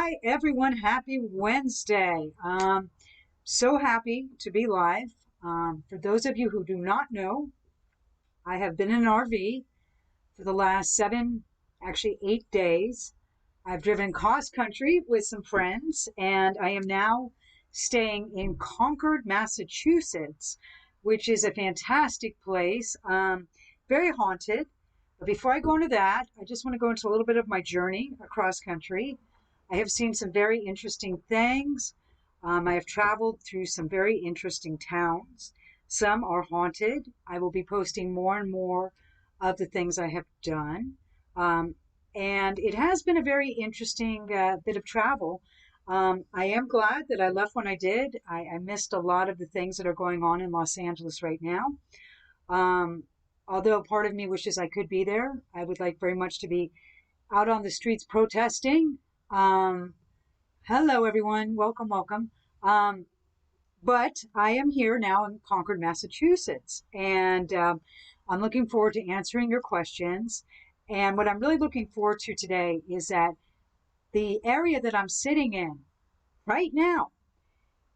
Hi, everyone. Happy Wednesday. So happy to be live. For those of you who do not know, I have been in an RV for the last 8 days. I've driven cross country with some friends, and I am now staying in Concord, Massachusetts, which is a fantastic place, very haunted. But before I go into that, I just want to go into a little bit of my journey across country. I have seen some very interesting things. I have traveled through some very interesting towns. Some are haunted. I will be posting more and more of the things I have done. And it has been a very interesting bit of travel. I am glad that I left when I did. I missed a lot of the things that are going on in Los Angeles right now. Although part of me wishes I could be there, I would like very much to be out on the streets protesting. Hello, everyone. Welcome, welcome. But I am here now in Concord, Massachusetts, and I'm looking forward to answering your questions. And what I'm really looking forward to today is that the area that I'm sitting in right now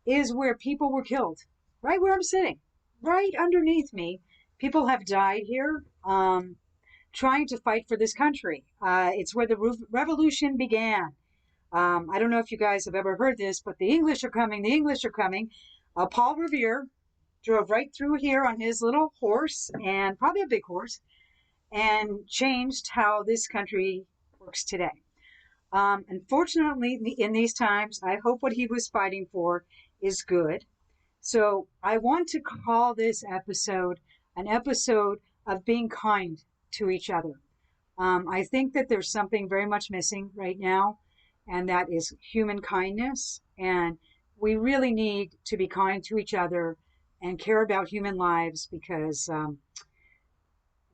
is where people were killed, right where I'm sitting, right underneath me. People have died here trying to fight for this country. It's where the revolution began. I don't know if you guys have ever heard this, but the English are coming. The English are coming. Paul Revere drove right through here on his little horse, and probably a big horse, and changed how this country works today. Unfortunately, in these times, I hope what he was fighting for is good. So I want to call this episode an episode of being kind to each other. I think that there's something very much missing right now, and that is human kindness. And we really need to be kind to each other and care about human lives because, in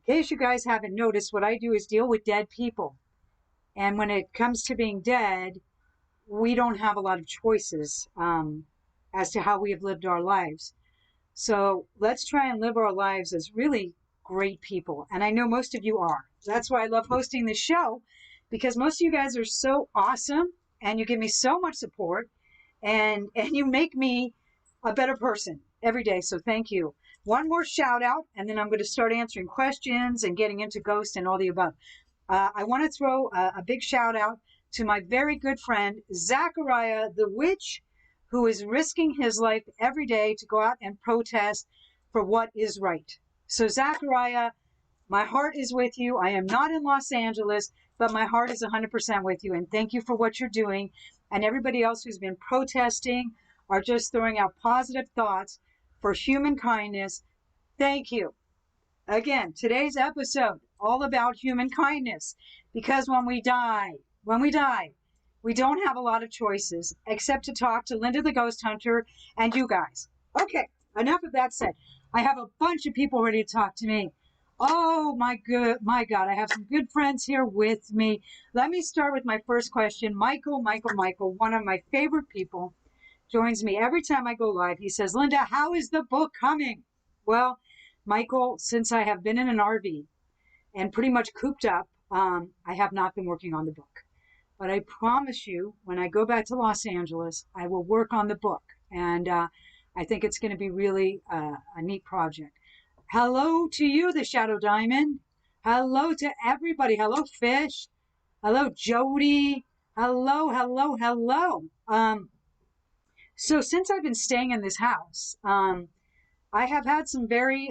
case you guys haven't noticed, what I do is deal with dead people. And when it comes to being dead, we don't have a lot of choices as to how we have lived our lives. So let's try and live our lives as really great people. And I know most of you are. That's why I love hosting this show, because most of you guys are so awesome and you give me so much support and you make me a better person every day. So thank you. One more shout out, and then I'm going to start answering questions and getting into ghosts and all the above. I want to throw a big shout out to my very good friend, Zachariah the Witch, who is risking his life every day to go out and protest for what is right. So Zachariah, my heart is with you. I am not in Los Angeles, but my heart is 100% with you. And thank you for what you're doing. And everybody else who's been protesting or just throwing out positive thoughts for human kindness, thank you. Again, today's episode, all about human kindness. Because when we die, we don't have a lot of choices except to talk to Linda the Ghost Hunter and you guys. Okay, enough of that said. I have a bunch of people ready to talk to me. Oh my God, I have some good friends here with me. Let me start with my first question. Michael, one of my favorite people, joins me every time I go live. He says, Linda, how is the book coming? Well, Michael, since I have been in an RV and pretty much cooped up, I have not been working on the book. But I promise you, when I go back to Los Angeles, I will work on the book. And I think it's going to be really a neat project. Hello to you, the Shadow Diamond. Hello to everybody. Hello, Fish. Hello, Jody. Hello. So since I've been staying in this house, I have had some very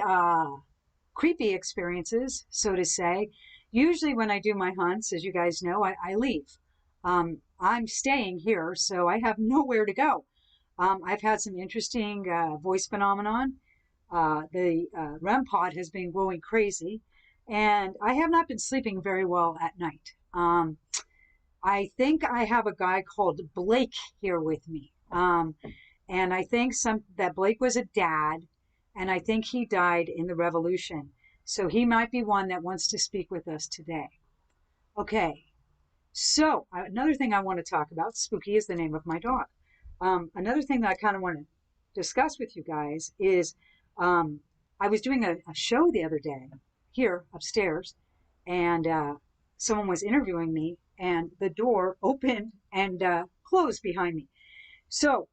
creepy experiences, so to say. Usually when I do my hunts, as you guys know, I leave. I'm staying here, so I have nowhere to go. I've had some interesting voice phenomenon. The REM pod has been going crazy, and I have not been sleeping very well at night. I think I have a guy called Blake here with me. And I think that Blake was a dad, and I think he died in the revolution. So he might be one that wants to speak with us today. Okay. So another thing I want to talk about, Spooky is the name of my dog. Another thing that I kind of want to discuss with you guys is I was doing a show the other day here upstairs, and someone was interviewing me, and the door opened and closed behind me. So,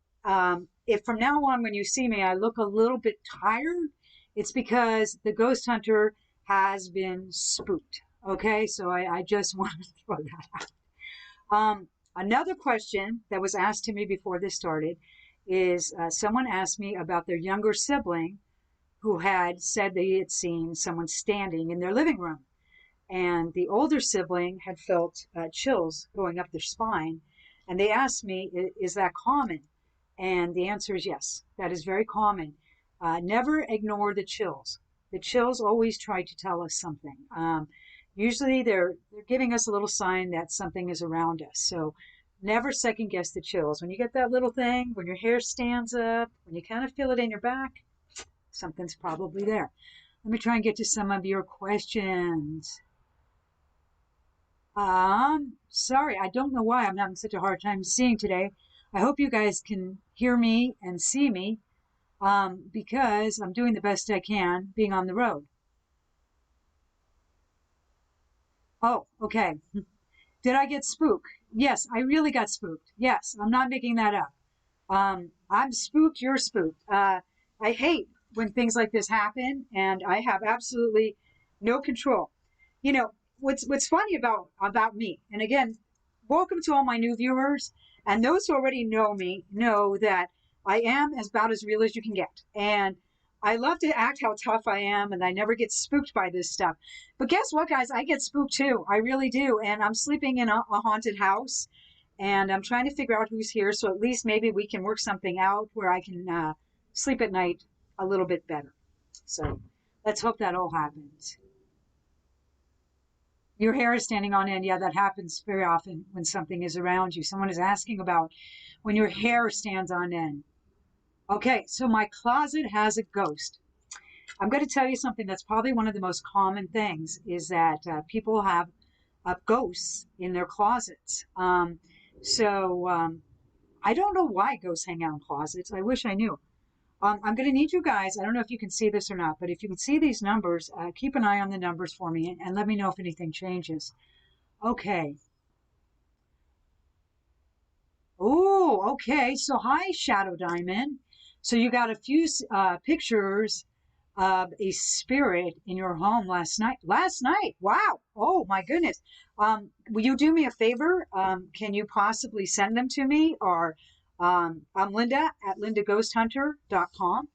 if from now on, when you see me, I look a little bit tired, it's because the ghost hunter has been spooked. Okay, so I just wanted to throw that out. Another question that was asked to me before this started is someone asked me about their younger sibling who had said they had seen someone standing in their living room. And the older sibling had felt chills going up their spine. And they asked me, is that common? And the answer is yes, that is very common. Never ignore the chills. The chills always try to tell us something. Usually they're giving us a little sign that something is around us. So never second guess the chills. When you get that little thing, when your hair stands up, when you kind of feel it in your back, something's probably there. Let me try and get to some of your questions. Sorry, I don't know why I'm having such a hard time seeing today. I hope you guys can hear me and see me, because I'm doing the best I can being on the road. Oh, okay. Did I get spooked? Yes, I really got spooked. Yes, I'm not making that up. I'm spooked, you're spooked. I hate when things like this happen, and I have absolutely no control. You know, what's funny about me, and again, welcome to all my new viewers, and those who already know me know that I am about as real as you can get. And I love to act how tough I am, and I never get spooked by this stuff. But guess what, guys? I get spooked too. I really do. And I'm sleeping in a haunted house, and I'm trying to figure out who's here. So at least maybe we can work something out where I can sleep at night a little bit better. So let's hope that all happens. Your hair is standing on end. Yeah, that happens very often when something is around you. Someone is asking about when your hair stands on end. Okay, so my closet has a ghost. I'm going to tell you something that's probably one of the most common things is that people have ghosts in their closets. So I don't know why ghosts hang out in closets. I wish I knew. I'm going to need you guys. I don't know if you can see this or not, but if you can see these numbers, keep an eye on the numbers for me and let me know if anything changes. Okay. Oh, okay. So hi, Shadow Diamond. So you got a few pictures of a spirit in your home last night. Last night. Wow. Oh my goodness. Will you do me a favor? Can you possibly send them to me? Or I'm Linda at lindaghosthunter.com.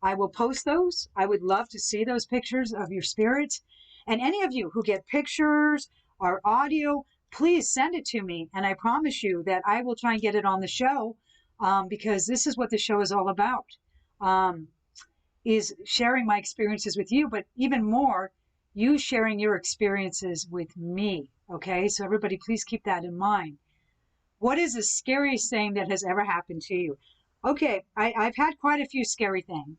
I will post those. I would love to see those pictures of your spirits. And any of you who get pictures or audio, please send it to me. And I promise you that I will try and get it on the show, because this is what the show is all about, is sharing my experiences with you, but even more, you sharing your experiences with me. Okay, so everybody, please keep that in mind. What is the scariest thing that has ever happened to you? Okay, I've had quite a few scary things.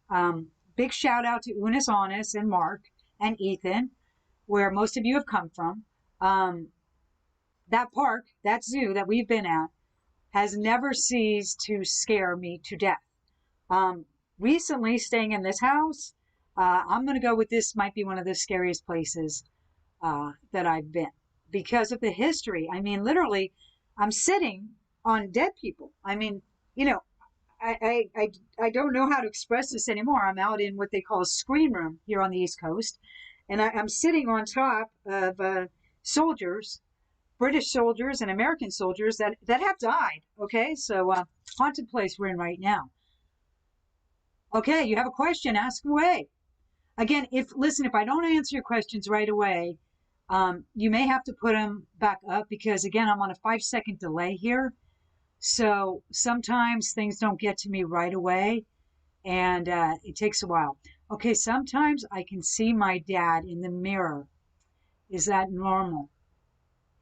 Big shout out to Unis Honest and Mark and Ethan, where most of you have come from. That park, that zoo that we've been at, has never ceased to scare me to death. Recently, staying in this house, I'm going to go with this might be one of the scariest places that I've been because of the history. I mean, literally, I'm sitting on dead people. I mean, you know, I don't know how to express this anymore. I'm out in what they call a screen room here on the East Coast, and I'm sitting on top of soldiers, British soldiers and American soldiers that have died. Okay, so haunted place we're in right now. Okay, you have a question, ask away. Again, if I don't answer your questions right away, you may have to put them back up because again, I'm on a 5-second delay here. So sometimes things don't get to me right away and it takes a while. Okay, sometimes I can see my dad in the mirror. Is that normal?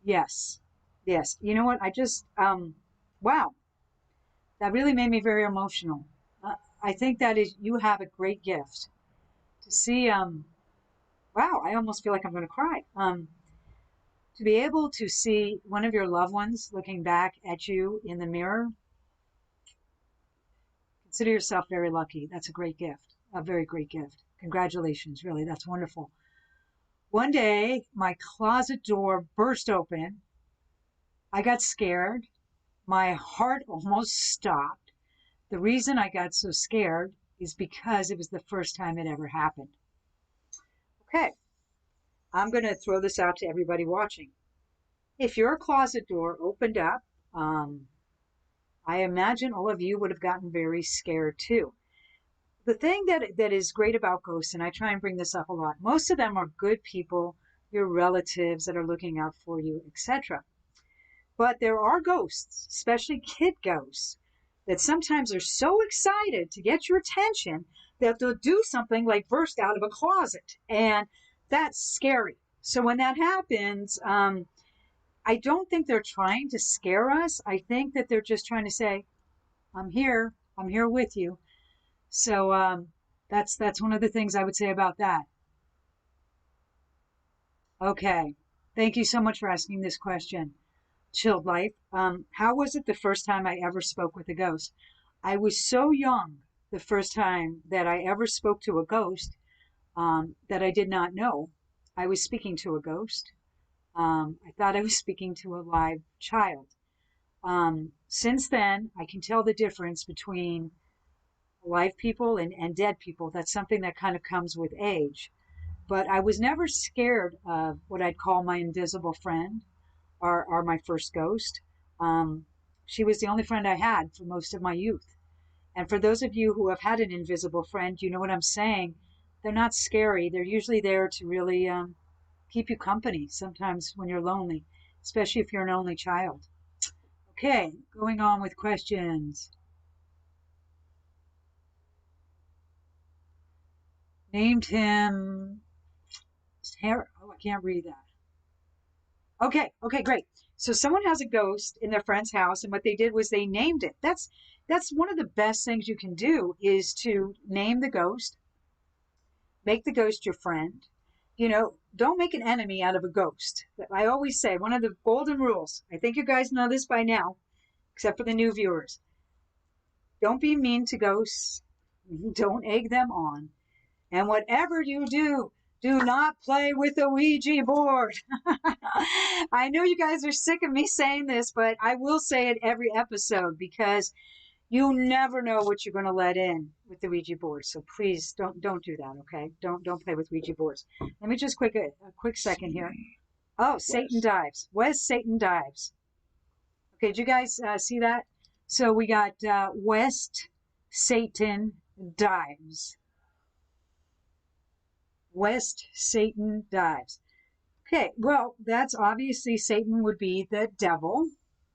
Yes. Yes. You know what? Wow, that really made me very emotional. I think that is, you have a great gift to see, wow, I almost feel like I'm going to cry. To be able to see one of your loved ones looking back at you in the mirror, consider yourself very lucky. That's a great gift, a very great gift. Congratulations, really, that's wonderful. One day, my closet door burst open I got scared. My heart almost stopped. The reason I got so scared is because it was the first time it ever happened. Okay, I'm going to throw this out to everybody watching. If your closet door opened up, I imagine all of you would have gotten very scared too. The thing that is great about ghosts, and I try and bring this up a lot, most of them are good people, your relatives that are looking out for you, etc. But there are ghosts, especially kid ghosts, that sometimes are so excited to get your attention that they'll do something like burst out of a closet. And that's scary. So when that happens, I don't think they're trying to scare us. I think that they're just trying to say, I'm here. I'm here with you. So that's one of the things I would say about that. Okay. Thank you so much for asking this question. Chilled life. How was it the first time I ever spoke with a ghost? I was so young the first time that I ever spoke to a ghost that I did not know I was speaking to a ghost. I thought I was speaking to a live child. Since then, I can tell the difference between live people and dead people. That's something that kind of comes with age. But I was never scared of what I'd call my invisible friend or my first ghost. Um, she was the only friend I had for most of my youth. And for those of you who have had an invisible friend, you know what I'm saying. They're not scary. They're usually there to really keep you company sometimes when you're lonely, especially if you're an only child. Okay, going on with questions. Named him. Oh, I can't read that. Okay, great. So someone has a ghost in their friend's house, and what they did was they named it. That's one of the best things you can do is to name the ghost, make the ghost your friend. You know, don't make an enemy out of a ghost. I always say one of the golden rules. I think you guys know this by now, except for the new viewers. Don't be mean to ghosts. Don't egg them on. And whatever you do, do not play with the Ouija board. I know you guys are sick of me saying this, but I will say it every episode because you never know what you're going to let in with the Ouija board. So please don't do that, okay? Don't play with Ouija boards. Let me just a quick second here. Oh, Satan dives. Wes Satan dives. Okay, did you guys see that? So we got West Satan dives. West Satan dives. Okay, well, that's obviously Satan would be the devil.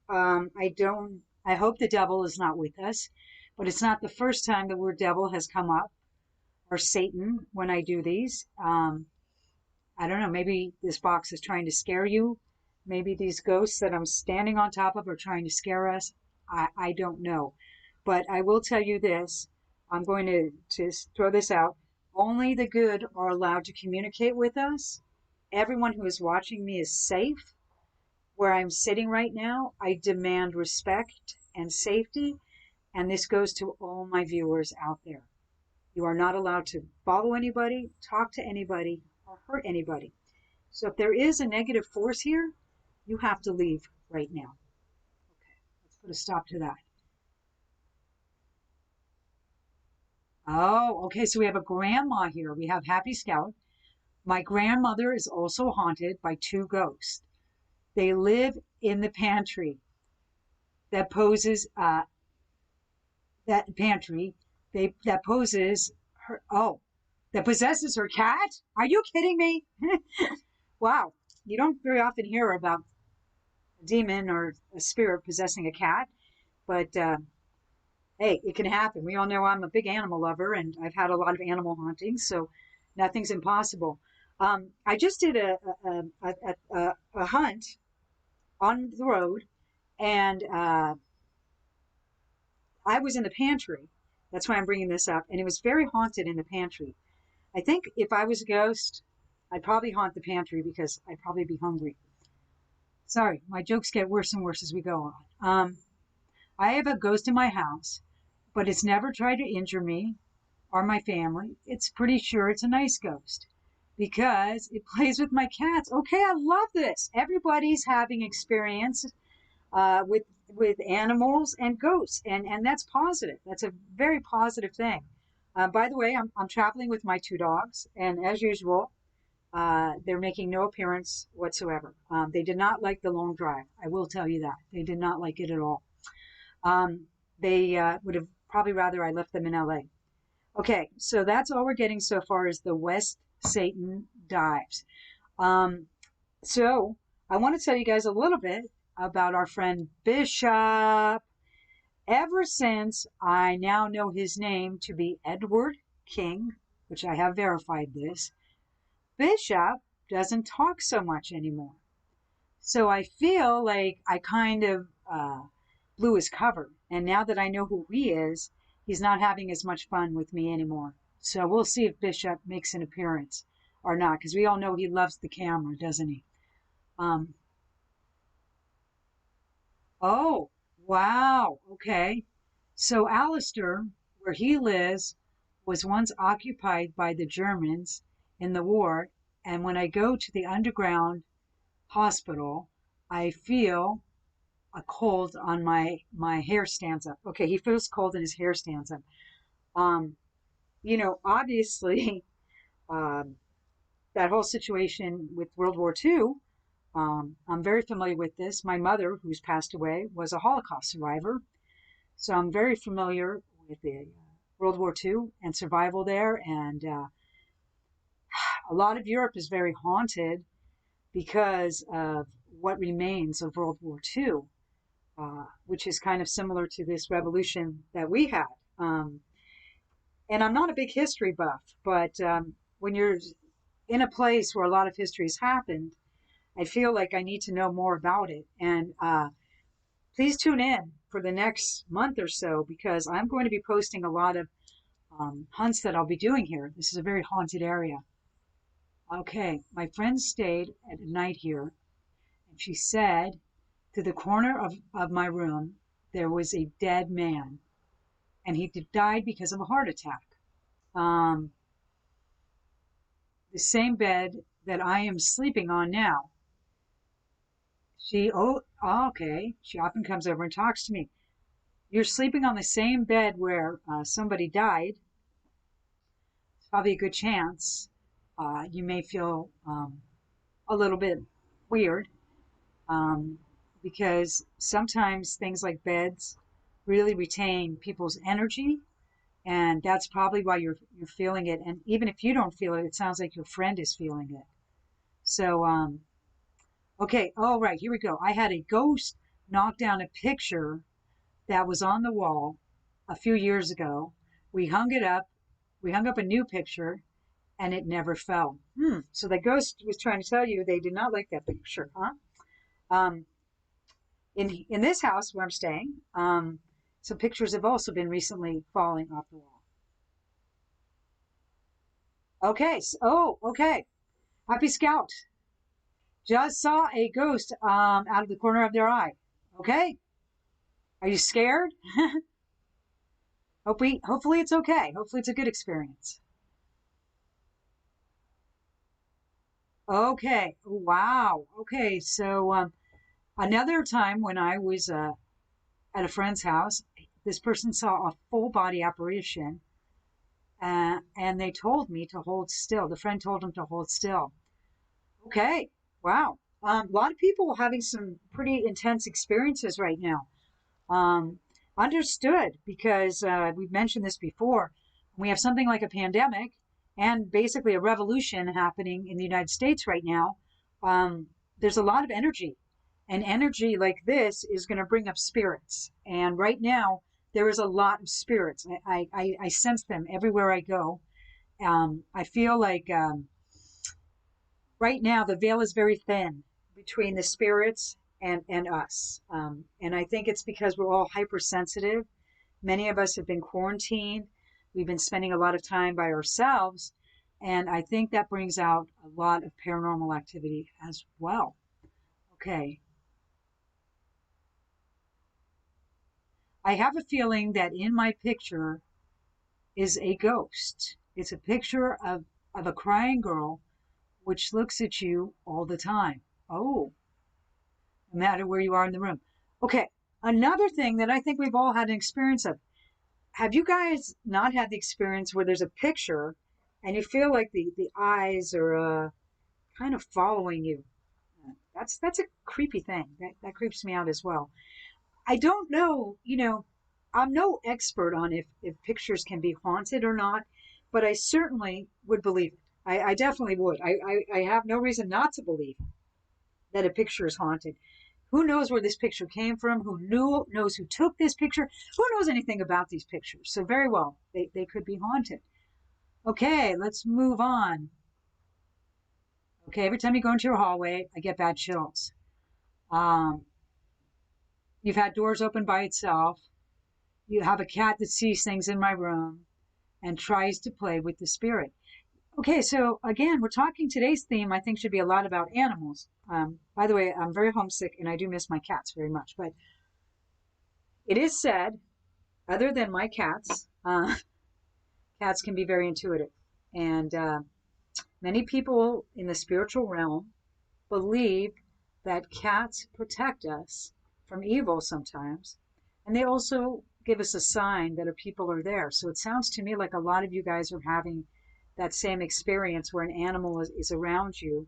I hope the devil is not with us, but it's not the first time the word devil has come up or Satan when I do these. I don't know, maybe this box is trying to scare you. Maybe these ghosts that I'm standing on top of are trying to scare us. I don't know. But I will tell you this. I'm going to throw this out. Only the good are allowed to communicate with us. Everyone who is watching me is safe. Where I'm sitting right now, I demand respect and safety. And this goes to all my viewers out there. You are not allowed to follow anybody, talk to anybody, or hurt anybody. So if there is a negative force here, you have to leave right now. Okay, let's put a stop to that. Oh, okay, so we have a grandma here. We have Happy Scout. My grandmother is also haunted by two ghosts. They live in the pantry that poses that pantry. That poses her. Oh, that possesses her cat. Are you kidding me? Wow, you don't very often hear about a demon or a spirit possessing a cat, but hey, it can happen. We all know I'm a big animal lover, and I've had a lot of animal hauntings, so nothing's impossible. I just did a hunt on the road, and I was in the pantry. That's why I'm bringing this up, and it was very haunted in the pantry. I think if I was a ghost, I'd probably haunt the pantry because I'd probably be hungry. Sorry, my jokes get worse and worse as we go on. I have a ghost in my house, but it's never tried to injure me or my family. It's pretty sure it's a nice ghost because it plays with my cats. Okay, I love this. Everybody's having experience. with animals and ghosts, and that's positive. That's a very positive thing. By the way, I'm traveling with my two dogs, and as usual, they're making no appearance whatsoever. They did not like the long drive. I will tell you that they did not like it at all. Um, they would have probably rather I left them in LA. Okay, so that's all we're getting so far is the West Satan dives. Um, so I want to tell you guys a little bit about our friend Bishop. Ever since I now know his name to be Edward King, which I have verified this, Bishop doesn't talk so much anymore. So I feel like I kind of blew his cover. And now that I know who he is, he's not having as much fun with me anymore. So we'll see if Bishop makes an appearance or not, because we all know he loves the camera, doesn't he? Um, oh, wow. Okay. So Alistair, where he lives, was once occupied by the Germans in the war. And when I go to the underground hospital, I feel a cold on my hair stands up. Okay, he feels cold and his hair stands up. Um, obviously, um, that whole situation with World War II. I'm very familiar with this. My mother, who's passed away, was a Holocaust survivor, so I'm very familiar with the World War II and survival there. And a lot of Europe is very haunted because of what remains of World War II. Which is kind of similar to this revolution that we had. And I'm not a big history buff, but when you're in a place where a lot of history has happened, I feel like I need to know more about it. And please tune in for the next month or so because I'm going to be posting a lot of hunts that I'll be doing here. This is a very haunted area. Okay, my friend stayed at night here, and she said to the corner of my room, there was a dead man, and he died because of a heart attack. Um, the same bed that I am sleeping on now. Okay. She often comes over and talks to me. You're sleeping on the same bed where somebody died. It's probably a good chance. You may feel a little bit weird um, because sometimes things like beds really retain people's energy, and that's probably why you're feeling it. And even if you don't feel it, it sounds like your friend is feeling it. So, okay, all right, here we go. I had a ghost knock down a picture that was on the wall a few years ago. We hung it up. We hung up a new picture, and it never fell. So the ghost was trying to tell you they did not like that picture, huh? Um, in this house where I'm staying, some pictures have also been recently falling off the wall. Okay. Okay. Happy Scout just saw a ghost out of the corner of their eye. Okay. Are you scared? Hopefully it's okay. Hopefully it's a good experience. Okay. Wow. Okay. So another time when I was at a friend's house, this person saw a full body apparition, and they told me to hold still. The friend told him to hold still. Okay. Wow. A lot of people having some pretty intense experiences right now. Um, Understood, because we've mentioned this before. We have something like a pandemic and basically a revolution happening in the United States right now. Um, there's a lot of energy, and energy like this is going to bring up spirits. And right now, there is a lot of spirits. I sense them everywhere I go. I feel like right now the veil is very thin between the spirits and us. And I think it's because we're all hypersensitive. Many of us have been quarantined. We've been spending a lot of time by ourselves. And I think that brings out a lot of paranormal activity as well. Okay. I have a feeling that in my picture is a ghost. It's a picture of a crying girl which looks at you all the time. Oh, no matter where you are in the room. Okay, another thing that I think we've all had an experience of. Have you guys not had the experience where there's a picture and you feel like the eyes are kind of following you? That's a creepy thing. That creeps me out as well. I don't know, I'm no expert on if pictures can be haunted or not, but I certainly would believe it. I definitely would. I have no reason not to believe that a picture is haunted. Who knows where this picture came from? Knows who took this picture? Who knows anything about these pictures? So very well, they could be haunted. Okay, let's move on. Okay, every time you go into your hallway, I get bad chills. Um, you've had doors open by itself. You have a cat that sees things in my room and tries to play with the spirit. Okay, so again, we're talking today's theme, I think, should be a lot about animals. By the way, I'm very homesick and I do miss my cats very much. But it is said, other than my cats, cats can be very intuitive. And many people in the spiritual realm believe that cats protect us from evil sometimes. And they also give us a sign that people are there. So it sounds to me like a lot of you guys are having that same experience where an animal is around you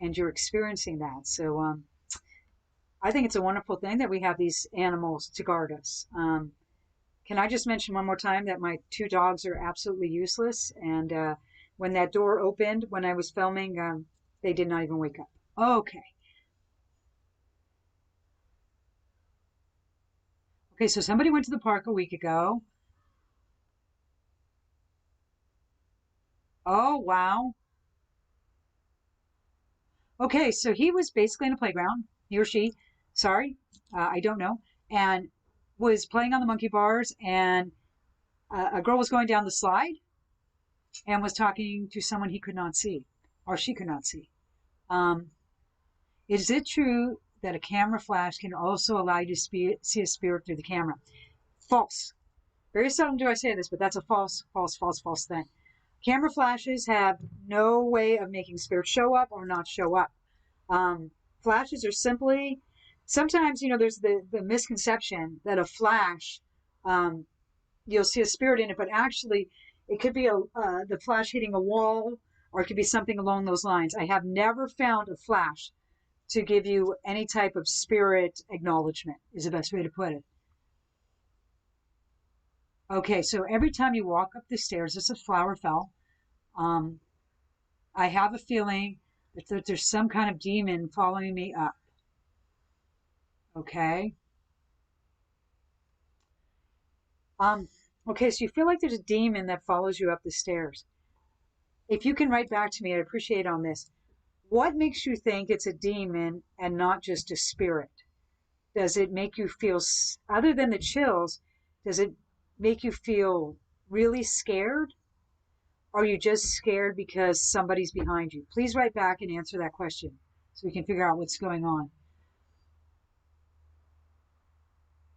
and you're experiencing that. So I think it's a wonderful thing that we have these animals to guard us. Can I just mention one more time that my two dogs are absolutely useless? And when that door opened when I was filming, they did not even wake up. Okay. Okay, so somebody went to the park a week ago. Oh, wow. Okay, so he was basically in a playground, he or she, sorry, I don't know, and was playing on the monkey bars, and a girl was going down the slide and was talking to someone he could not see, or she could not see. Um, is it true that a camera flash can also allow you to see a spirit through the camera? False. Very seldom do I say this, but that's a false, false, false, false thing. Camera flashes have no way of making spirits show up or not show up. Um, Flashes are simply, sometimes, there's the misconception that a flash, um, you'll see a spirit in it, but actually it could be the flash hitting a wall or it could be something along those lines. I have never found a flash to give you any type of spirit acknowledgement, is the best way to put it. Okay, so every time you walk up the stairs, as a flower fell, um, I have a feeling that there's some kind of demon following me up. Okay. Um, okay, so you feel like there's a demon that follows you up the stairs. If you can write back to me, I'd appreciate on this. What makes you think it's a demon and not just a spirit? Does it make you feel, other than the chills, does it make you feel really scared? Or are you just scared because somebody's behind you? Please write back and answer that question so we can figure out what's going on.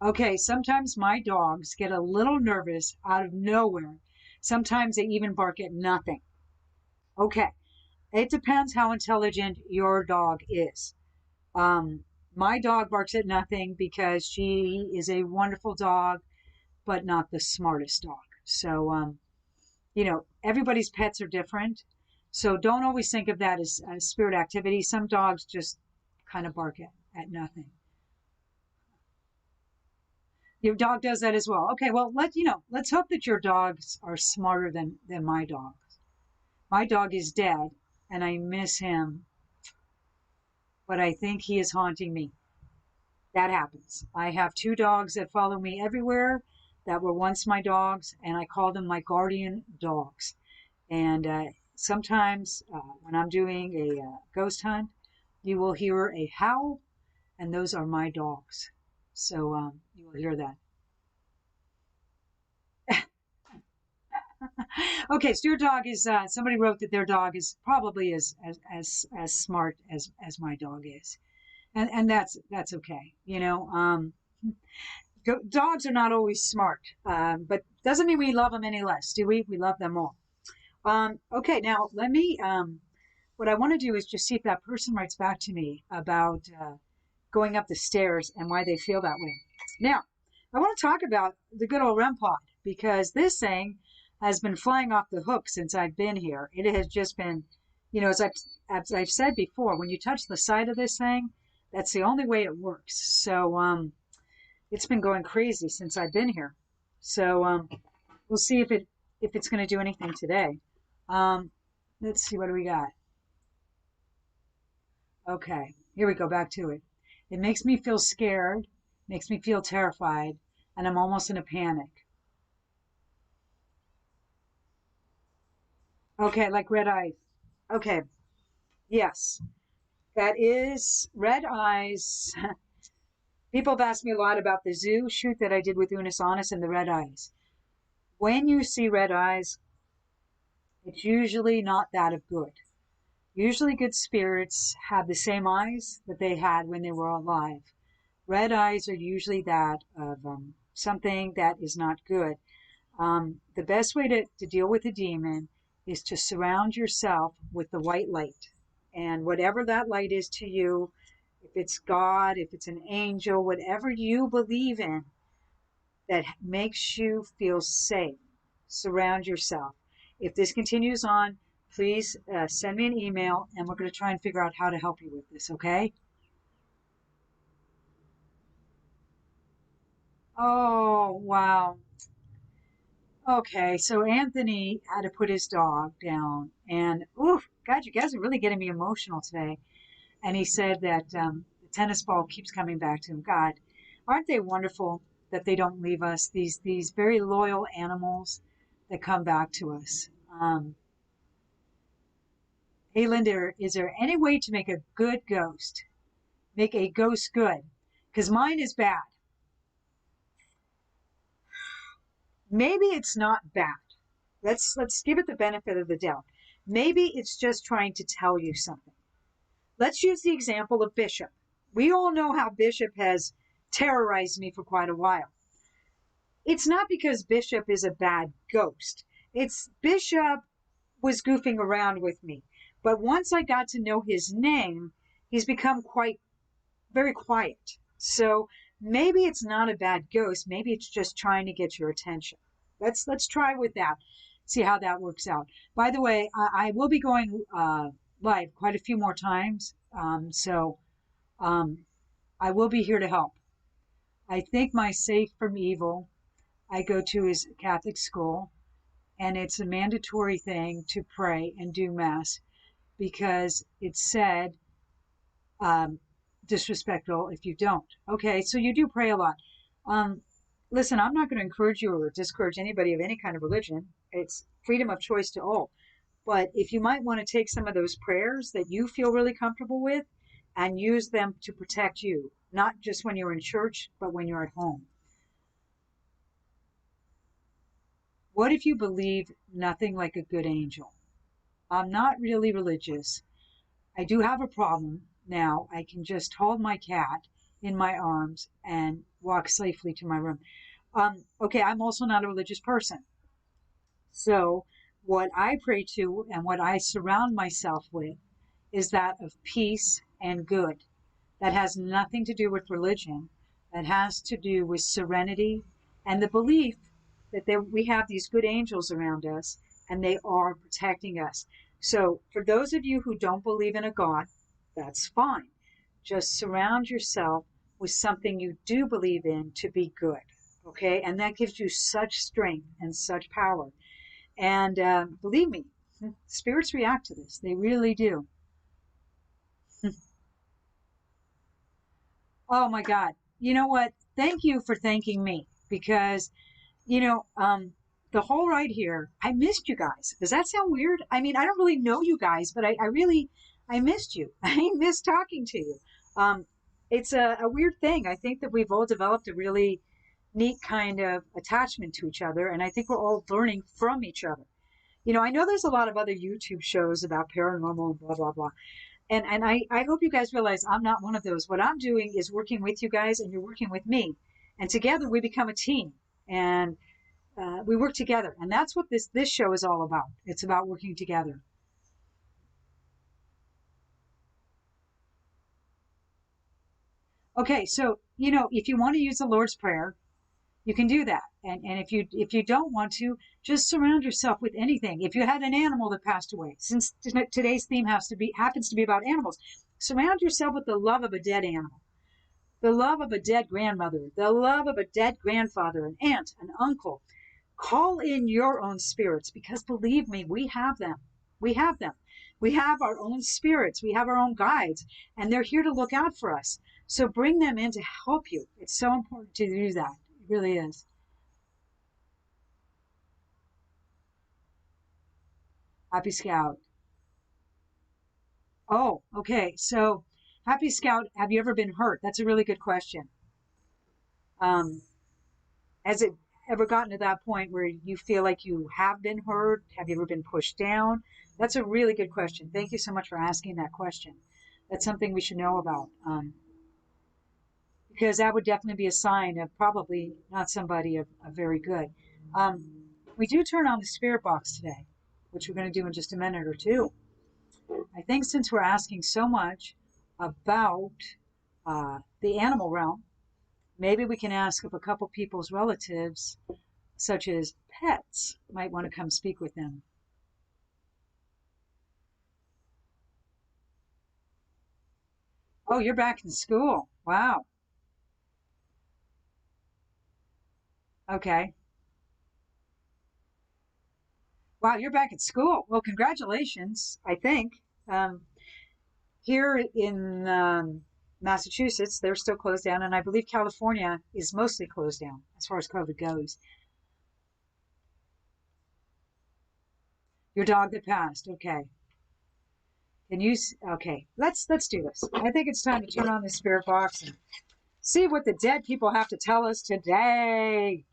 Okay, sometimes my dogs get a little nervous out of nowhere. Sometimes they even bark at nothing. Okay, it depends how intelligent your dog is. Um, my dog barks at nothing because she is a wonderful dog, but not the smartest dog. So, everybody's pets are different. So don't always think of that as spirit activity. Some dogs just kind of bark at nothing. Your dog does that as well. Okay, well, let's hope that your dogs are smarter than my dogs. My dog is dead, and I miss him, but I think he is haunting me. That happens. I have two dogs that follow me everywhere that were once my dogs, and I call them my guardian dogs. And sometimes when I'm doing a ghost hunt, you will hear a howl, and those are my dogs. So you will hear that. Okay, so your dog is. Somebody wrote that their dog is probably as smart as my dog is, and that's okay. Dogs are not always smart, but doesn't mean we love them any less, do we? We love them all. Okay, now let me. What I want to do is just see if that person writes back to me about going up the stairs and why they feel that way. Now, I want to talk about the good old REM pod because this thing has been flying off the hook since I've been here. It has just been, as I've said before, when you touch the side of this thing, that's the only way it works. So it's been going crazy since I've been here. So we'll see if it's going to do anything today. Let's see, what do we got? Okay, here we go, back to it. It makes me feel scared, makes me feel terrified, and I'm almost in a panic. Okay, like red eyes. Okay, yes, that is red eyes. People have asked me a lot about the zoo shoot that I did with Unis Honest and the red eyes. When you see red eyes, it's usually not that of good. Usually good spirits have the same eyes that they had when they were alive. Red eyes are usually that of something that is not good. The best way to deal with a demon is to surround yourself with the white light. And whatever that light is to you, if it's God, if it's an angel, whatever you believe in that makes you feel safe, surround yourself. If this continues on, please send me an email and we're going to try and figure out how to help you with this, okay? Oh, wow. Okay, so Anthony had to put his dog down, and ooh, God, you guys are really getting me emotional today. And he said that the tennis ball keeps coming back to him. God, aren't they wonderful that they don't leave us? These very loyal animals that come back to us. Hey, Linda, is there any way to make a good ghost? Make a ghost good? Because mine is bad. Maybe it's not bad. Let's give it the benefit of the doubt. Maybe it's just trying to tell you something. Let's use the example of Bishop. We all know how Bishop has terrorized me for quite a while. It's not because Bishop is a bad ghost. It's Bishop was goofing around with me. But once I got to know his name, he's become quite very quiet. So maybe it's not a bad ghost. Maybe it's just trying to get your attention. Let's try with that. See how that works out. By the way, I will be going live quite a few more times. So I will be here to help. I think my Safe from Evil I go to is Catholic school, and it's a mandatory thing to pray and do Mass because it's said um, disrespectful if you don't. Okay, so you do pray a lot. Um, Listen, I'm not going to encourage you or discourage anybody of any kind of religion. It's freedom of choice to all. But if you might want to take some of those prayers that you feel really comfortable with and use them to protect you, not just when you're in church, but when you're at home. What if you believe nothing like a good angel? I'm not really religious. I do have a problem now. I can just hold my cat in my arms and walk safely to my room. Okay, I'm also not a religious person. So, what I pray to and what I surround myself with is that of peace and good. That has nothing to do with religion. That has to do with serenity and the belief that we have these good angels around us and they are protecting us. So, for those of you who don't believe in a God, that's fine. Just surround yourself with something you do believe in to be good. Okay? And that gives you such strength and such power. And believe me, spirits react to this. They really do. Oh my God. You know what? Thank you for thanking me because, you know, the whole ride here, I missed you guys. Does that sound weird? I mean, I don't really know you guys, but I missed you. I missed talking to you. It's a weird thing. I think that we've all developed a really neat kind of attachment to each other, and I think we're all learning from each other. I know there's a lot of other YouTube shows about paranormal and blah, blah, blah. And I hope you guys realize I'm not one of those. What I'm doing is working with you guys and you're working with me. And together we become a team and we work together. And that's what this show is all about. It's about working together. Okay, so, you know, if you want to use the Lord's Prayer, you can do that. And if you don't want to, just surround yourself with anything. If you had an animal that passed away, since today's theme happens to be about animals, surround yourself with the love of a dead animal, the love of a dead grandmother, the love of a dead grandfather, an aunt, an uncle. Call in your own spirits, because believe me, we have them. We have them. We have our own spirits. We have our own guides, and they're here to look out for us. So bring them in to help you. It's so important to do that. It really is. Happy Scout. Oh, okay. So, Happy Scout, have you ever been hurt? That's a really good question. Um, has it ever gotten to that point where you feel like you have been hurt? Have you ever been pushed down? That's a really good question. Thank you so much for asking that question. That's something we should know about, because that would definitely be a sign of probably not somebody of very good. We do turn on the spirit box today, which we're going to do in just a minute or two. I think since we're asking so much about the animal realm, maybe we can ask if a couple people's relatives, such as pets, might want to come speak with them. Oh, you're back in school. Wow. Okay. Wow, you're back at school. Well, congratulations, I think. Um, Here in Massachusetts, they're still closed down, and I believe California is mostly closed down as far as COVID goes. Your dog that passed. Okay. Can you? Okay. Let's do this. I think it's time to turn on the spirit box and see what the dead people have to tell us today.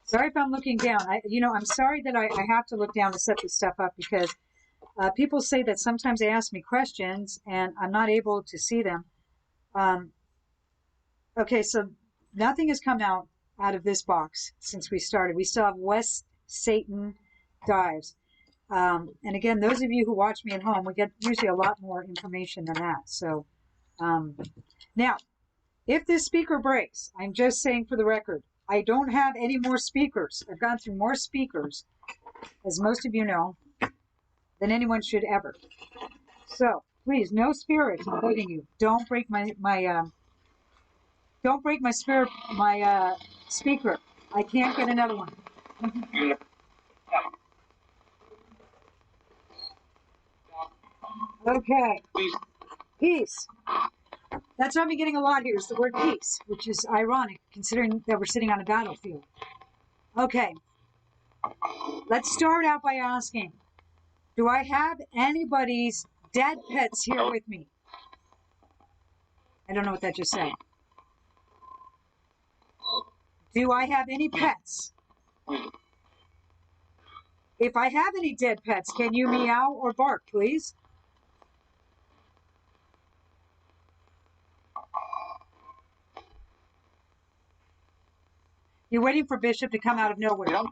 Sorry if I'm looking down. I'm sorry that I have to look down to set this stuff up, because people say that sometimes they ask me questions and I'm not able to see them. Um, okay, so nothing has come out of this box since we started. We still have West Satan Dives. And again, those of you who watch me at home, we get usually a lot more information than that. So um, now, if this speaker breaks, I'm just saying for the record, I don't have any more speakers. I've gone through more speakers, as most of you know, than anyone should ever. So please, no spirits, I'm begging you. Don't break don't break my spirit, my speaker. I can't get another one. Okay. Peace. That's what I've been getting a lot here, is the word peace, which is ironic considering that we're sitting on a battlefield. Okay. Let's start out by asking, do I have anybody's dead pets here with me? I don't know what that just said. Do I have any pets? If I have any dead pets, can you meow or bark, please? You're waiting for Bishop to come out of nowhere. Yep.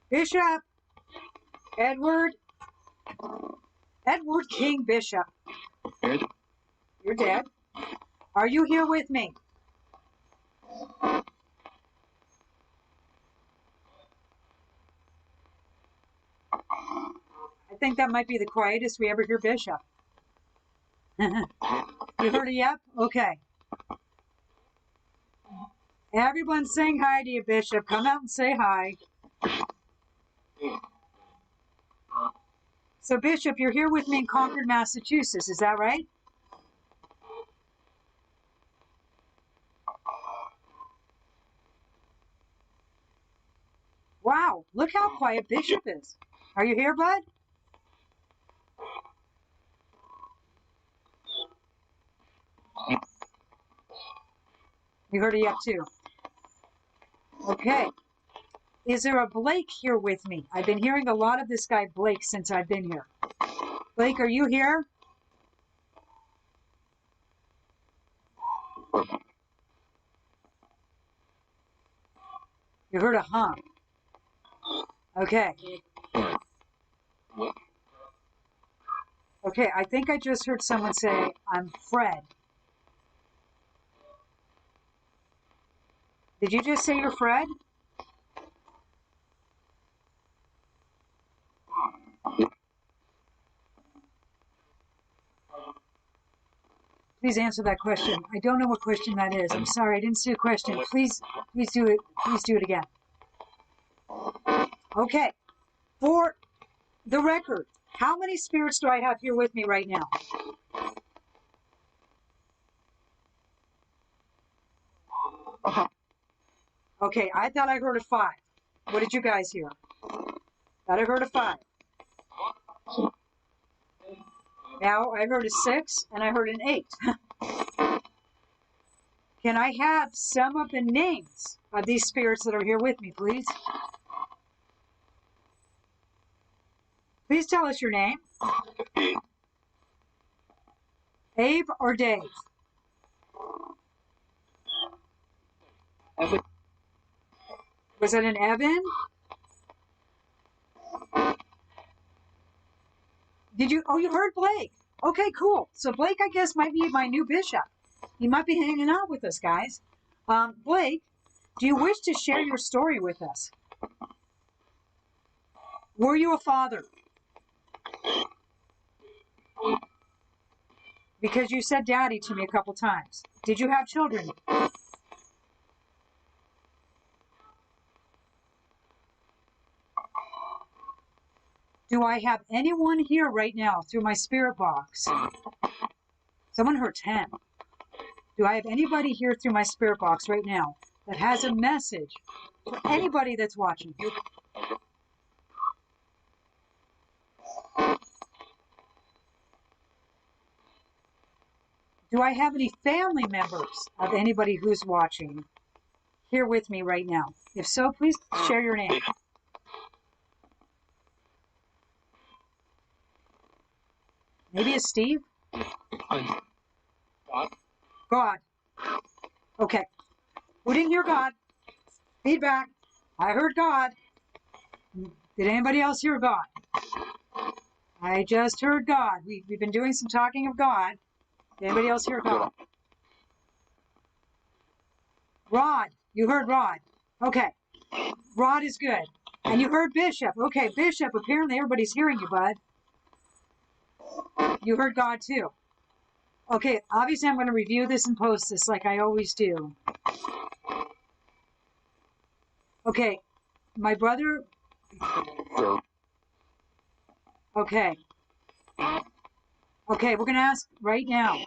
Bishop! Edward! Edward King Bishop. Ed? You're dead. Are you here with me? I think that might be the quietest we ever hear Bishop. You heard a yep? Okay. Everyone's saying hi to you, Bishop. Come out and say hi. So, Bishop, you're here with me in Concord, Massachusetts. Is that right? Wow, look how quiet Bishop is. Are you here, bud? You heard a yep, too. Okay. Is there a Blake here with me? I've been hearing a lot of this guy Blake since I've been here. Blake, are you here? You heard a huh. Okay. Okay, I think I just heard someone say, I'm Fred. Did you just say you're Fred? Please answer that question. I don't know what question that is. I'm sorry, I didn't see a question. Please do it. Please do it again. Okay. For the record, how many spirits do I have here with me right now? Okay, I thought I heard a 5. What did you guys hear? Thought I heard a 5. Now I heard a 6 and I heard an 8. Can I have some of the names of these spirits that are here with me, please? Please tell us your name. Abe or Dave? Evan. Was it an Evan? Did you? Oh, you heard Blake. Okay, cool. So Blake, I guess, might be my new bishop. He might be hanging out with us, guys. Blake, do you wish to share your story with us? Were you a father? Because you said daddy to me a couple times. Did you have children? Do I have anyone here right now through my spirit box? Someone heard 10. Do I have anybody here through my spirit box right now that has a message for anybody that's watching? Do I have any family members of anybody who's watching here with me right now? If so, please share your name. Maybe it's Steve? God. Okay. Who didn't hear God? Feedback. I heard God. Did anybody else hear God? I just heard God. We've been doing some talking of God. Did anybody else hear God? Rod. You heard Rod. Okay. Rod is good. And you heard Bishop. Okay, Bishop, apparently everybody's hearing you, bud. You heard God too. Okay, obviously I'm going to review this and post this like I always do. Okay, my brother... Okay. Okay, we're going to ask right now.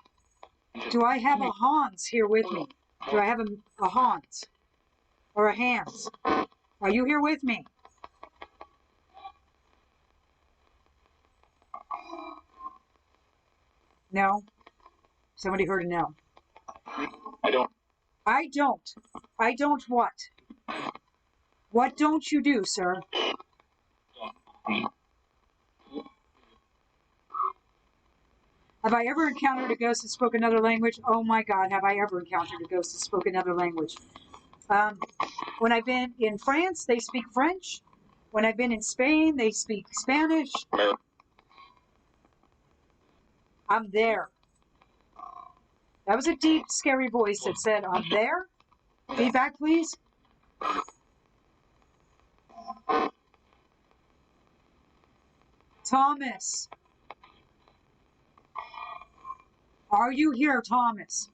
Do I have a Hans here with me? Do I have a Hans? Or a Hans? Are you here with me? No? Somebody heard a no. I don't. I don't. I don't what? What don't you do, sir? Have I ever encountered a ghost that spoke another language? Oh my God, have I ever encountered a ghost that spoke another language? When I've been in France, they speak French. When I've been in Spain, they speak Spanish. I'm there. That was a deep, scary voice that said, I'm there. Feedback, please. Thomas. Are you here, Thomas?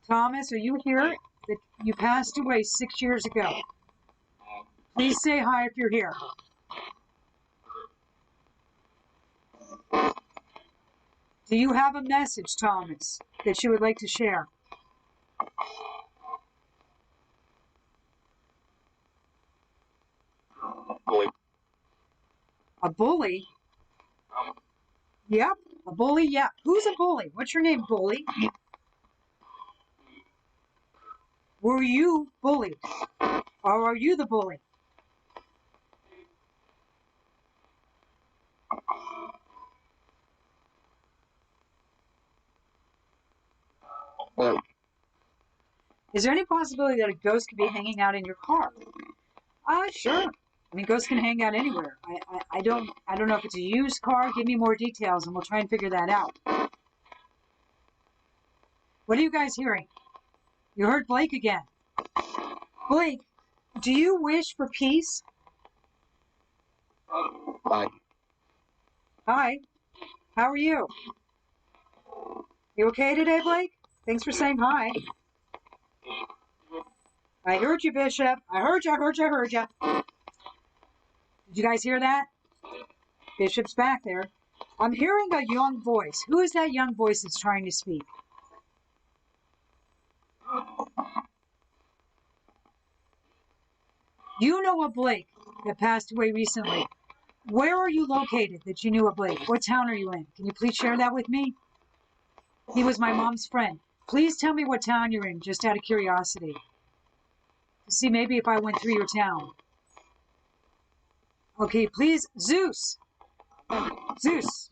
Thomas, are you here? That you passed away 6 years ago. Please say hi if you're here. Do you have a message, Thomas, that you would like to share? A bully? Yep, a bully, yep. Who's a bully? What's your name, bully? Were you bullied? Or are you the bully? Is there any possibility that a ghost could be hanging out in your car? Sure. I mean, ghosts can hang out anywhere. I don't know if it's a used car. Give me more details, and we'll try and figure that out. What are you guys hearing? You heard Blake again. Blake, do you wish for peace? Hi. Hi. How are you? You okay today, Blake? Thanks for saying hi. I heard you, Bishop. I heard you. Did you guys hear that? Bishop's back there. I'm hearing a young voice. Who is that young voice that's trying to speak? You know a Blake that passed away recently. Where are you located that you knew a Blake? What town are you in? Can you please share that with me? He was my mom's friend. Please tell me what town you're in, just out of curiosity. To see maybe if I went through your town. Okay, please, Zeus. Zeus,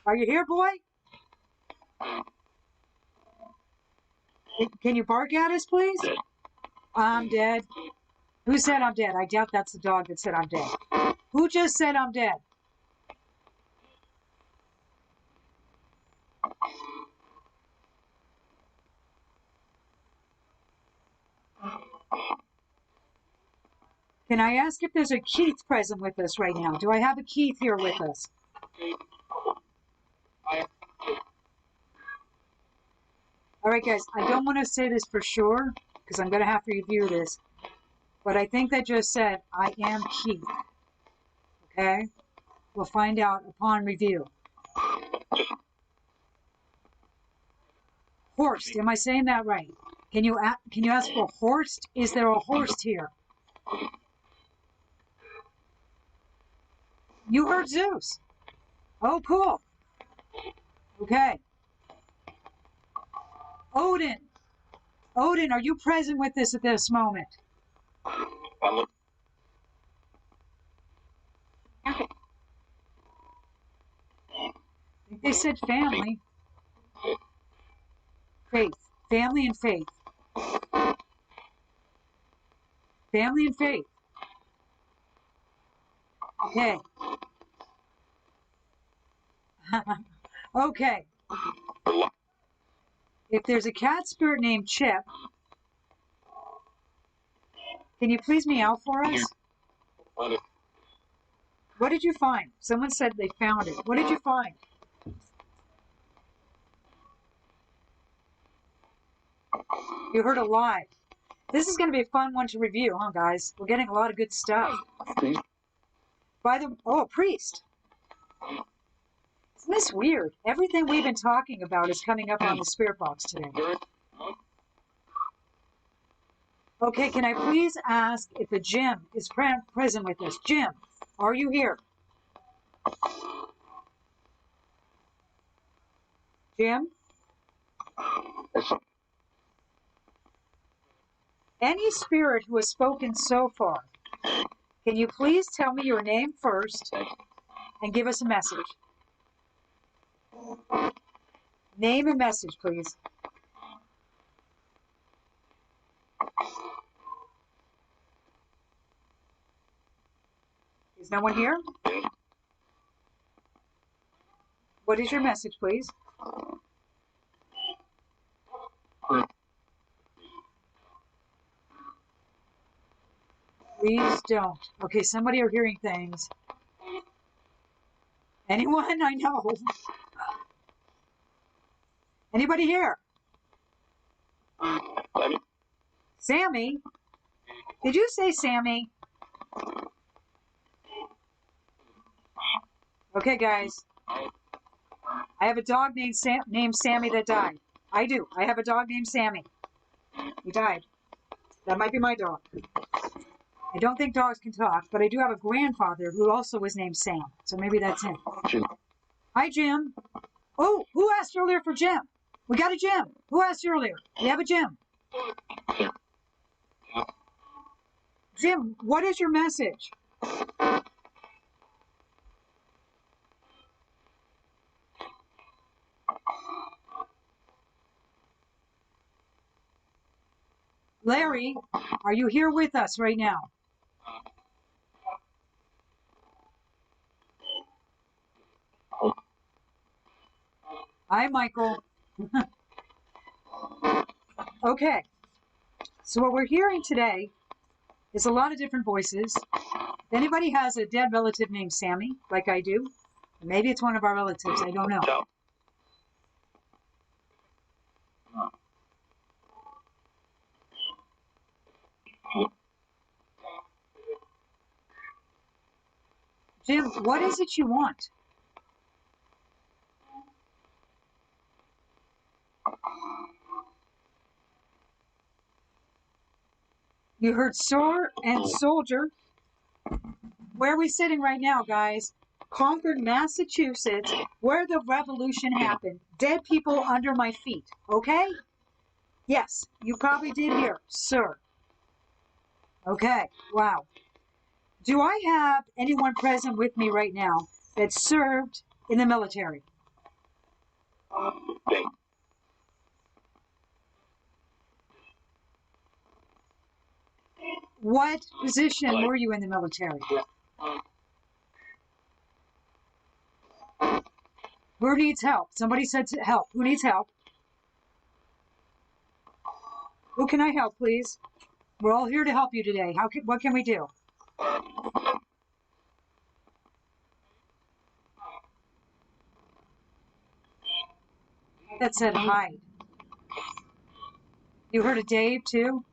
are you here, boy? Can you bark at us, please? I'm dead. Who said I'm dead? I doubt that's the dog that said I'm dead. Who just said I'm dead? Can I ask if there's a Keith present with us right now? Do I have a Keith here with us? All right, guys, I don't want to say this for sure because I'm going to have to review this, but I think that just said, I am Keith. Okay? We'll find out upon review. Horst, am I saying that right? Can you ask for Horst? Is there a Horst here? You heard Zeus. Oh, cool. Okay. Odin. Odin, are you present with us at this moment? I think they said family. Faith. Family and faith. Family and faith. Okay. Okay. If there's a cat spirit named Chip, can you please meow for us? What did you find? Someone said they found it. What did you find? You heard a lie. This is going to be a fun one to review, huh, guys? We're getting a lot of good stuff. A priest. Isn't this weird? Everything we've been talking about is coming up on the spirit box today. Okay, can I please ask if a Jim is present with us? Jim, are you here? Jim? Any spirit who has spoken so far, can you please tell me your name first and give us a message? Name and message, please. Is no one here? What is your message, please? Please don't. Okay, somebody are hearing things. Anyone? I know. Anybody here? Sammy? Did you say Sammy? Okay, guys. I have a dog named Sammy that died. I do. I have a dog named Sammy. He died. That might be my dog. I don't think dogs can talk, but I do have a grandfather who also was named Sam. So maybe that's him. Hi, Jim. Oh, who asked earlier for Jim? We got a Jim. Who asked earlier? We have a Jim. Jim, what is your message? Larry, are you here with us right now? Hi, Michael. Okay, so what we're hearing today is a lot of different voices. If anybody has a dead relative named Sammy, like I do, maybe it's one of our relatives, I don't know. Jim, what is it you want? You heard sir and soldier. Where are we sitting right now, guys? Concord, Massachusetts, where the revolution happened. Dead people under my feet, okay? Yes, you probably did hear, sir. Okay, wow. Do I have anyone present with me right now that served in the military? What position were you in the military? Who needs help? Somebody said help. Who needs help? Who can I help, please? We're all here to help you today. What can we do? That said hide. You heard of Dave, too?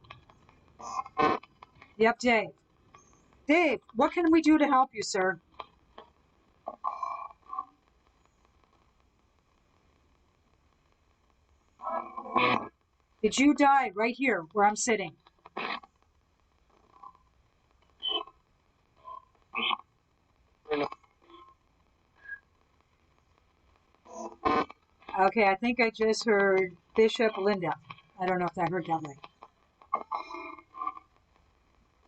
Yep, Dave. Dave, what can we do to help you, sir? Did you die right here where I'm sitting? Okay, I think I just heard Bishop Linda. I don't know if I heard that right.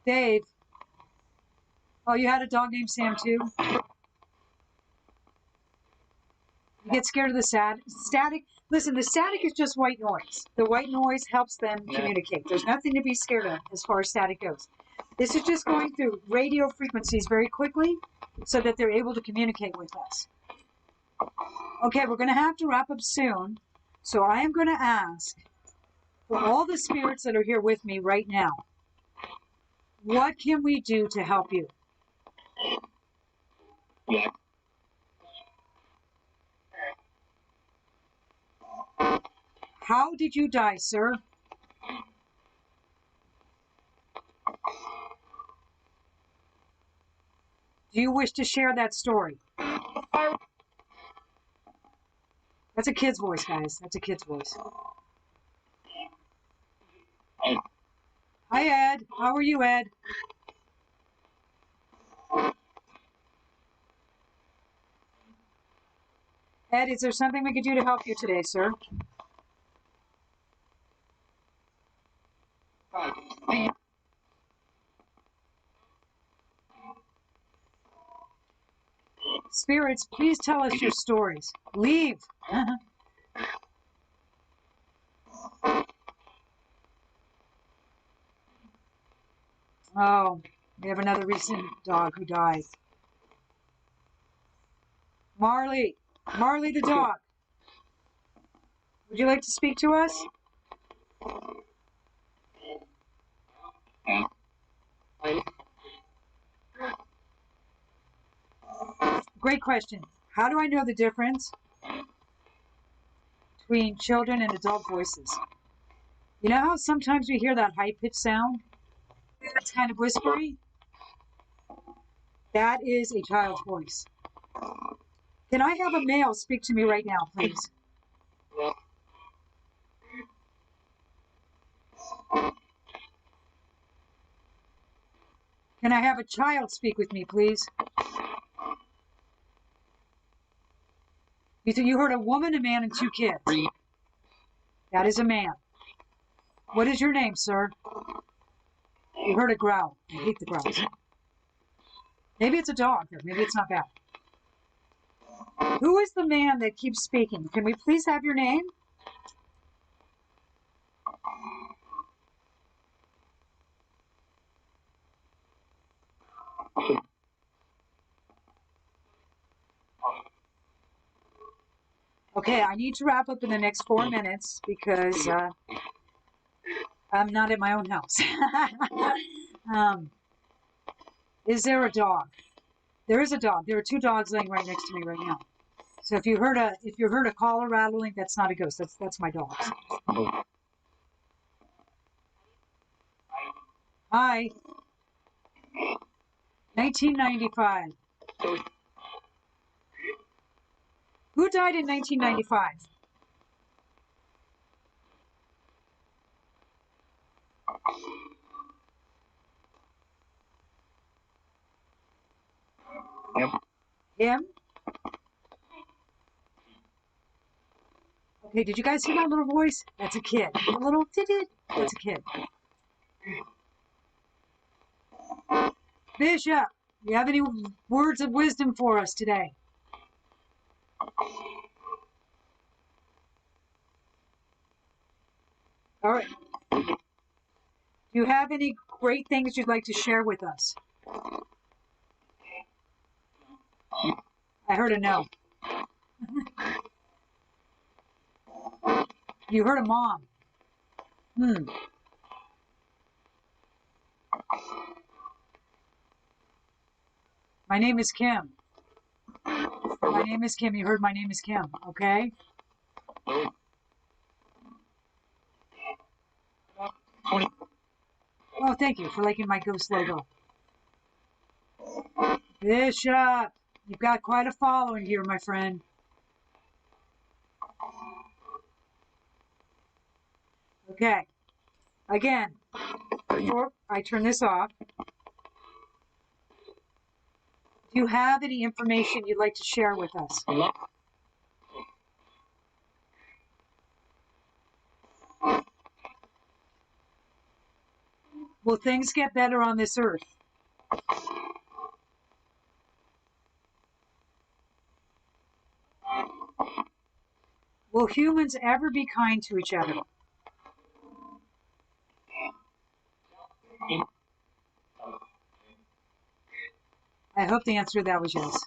Dave. Oh, you had a dog named Sam, too? You get scared of the static? Listen, the static is just white noise. The white noise helps them communicate. There's nothing to be scared of as far as static goes. This is just going through radio frequencies very quickly so that they're able to communicate with us. Okay, we're going to have to wrap up soon. So I am going to ask for all the spirits that are here with me right now, what can we do to help you? How did you die, sir? Do you wish to share that story? That's a kid's voice, guys. That's a kid's voice. Hi, Ed. How are you, Ed? Ed, is there something we could do to help you today, sir? Spirits, please tell us your stories. Leave. Oh, we have another recent dog who died. Marley. Marley the dog. Would you like to speak to us? Great question. How do I know the difference between children and adult voices? You know how sometimes we hear that high-pitched sound? It's kind of whispery? That is a child's voice. Can I have a male speak to me right now, please? Can I have a child speak with me, please? You heard a woman, a man, and 2 kids. That is a man. What is your name, sir? You heard a growl. I hate the growls. Maybe it's a dog, or maybe it's not bad. Who is the man that keeps speaking? Can we please have your name? Okay, I need to wrap up in the next 4 minutes because I'm not at my own house. Is there a dog? There is a dog. There are 2 dogs laying right next to me right now. So if you heard a collar rattling, that's not a ghost. That's my dogs. Hi. 1995. Who died in 1995? Him? Okay, did you guys hear that little voice? That's a kid. A little tit-tit. That's a kid. Bishop, you have any words of wisdom for us today? All right. Do you have any great things you'd like to share with us? I heard a no. You heard a mom. My name is Kim. My name is Kim. You heard my name is Kim, okay? Oh, thank you for liking my ghost logo. Bishop, you've got quite a following here, my friend. Okay. Again, before I turn this off, do you have any information you'd like to share with us? Will things get better on this earth? Will humans ever be kind to each other? I hope the answer to that was yes.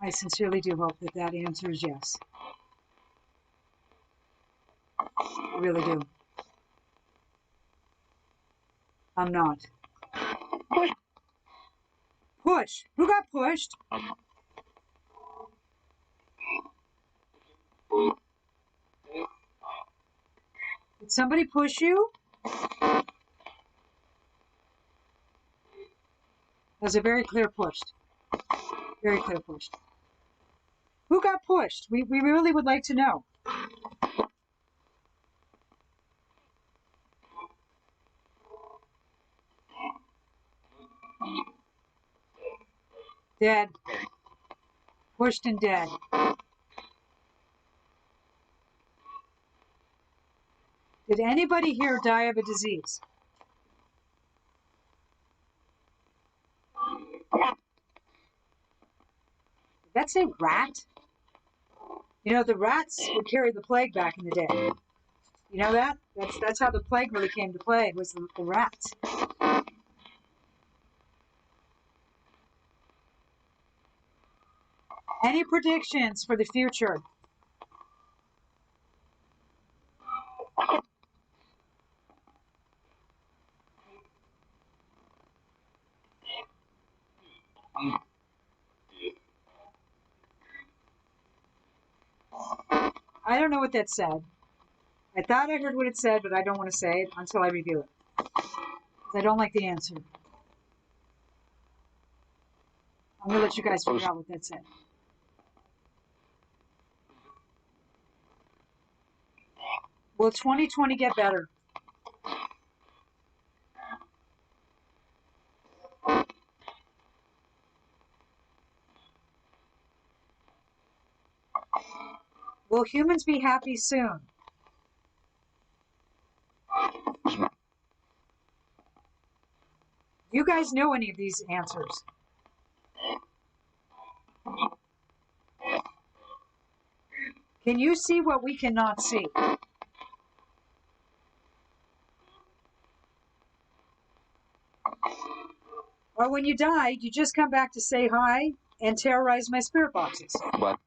I sincerely do hope that that answer is yes. I really do. I'm not. Push. Who got pushed? Did somebody push you? That was a very clear push. Very clear push. Who got pushed? We really would like to know. Dead. Pushed and dead. Did anybody here die of a disease? Did that say rat? You know, the rats would carry the plague back in the day. You know that? That's how the plague really came to play, was the rats. Any predictions for the future? I don't know what that said. I thought I heard what it said, but I don't want to say it until I review it. Because I don't like the answer. I'm going to let you guys figure out what that said. Will 2020 get better? Will humans be happy soon? Do you guys know any of these answers? Can you see what we cannot see? Or when you die, you just come back to say hi and terrorize my spirit boxes? What?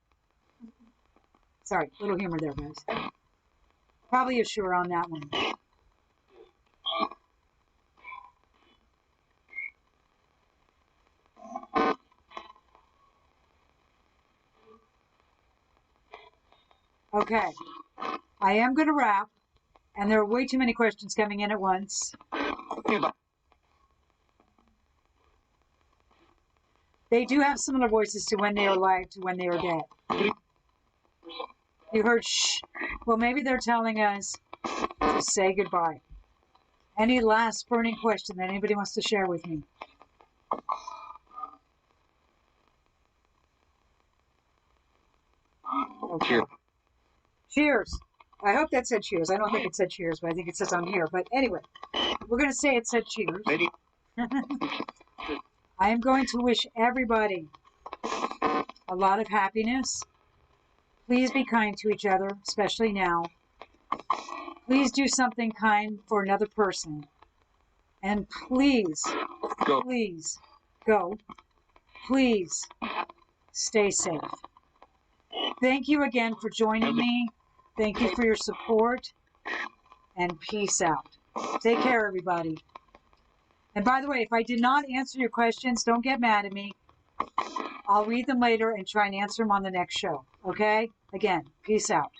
Sorry, little humor there, guys. Probably a sure on that one. Okay. I am going to wrap, and there are way too many questions coming in at once. They do have similar voices to when they are alive to when they are dead. You heard shh. Well, maybe they're telling us to say goodbye. Any last burning question that anybody wants to share with me? Okay. Cheers. I hope that said cheers. I don't think it said cheers, but I think it says on here. But anyway, we're going to say it said cheers. I am going to wish everybody a lot of happiness. Please be kind to each other, especially now. Please do something kind for another person. And please, please go. Please stay safe. Thank you again for joining me. Thank you for your support. And peace out. Take care, everybody. And by the way, if I did not answer your questions, don't get mad at me. I'll read them later and try and answer them on the next show. Okay? Again, peace out.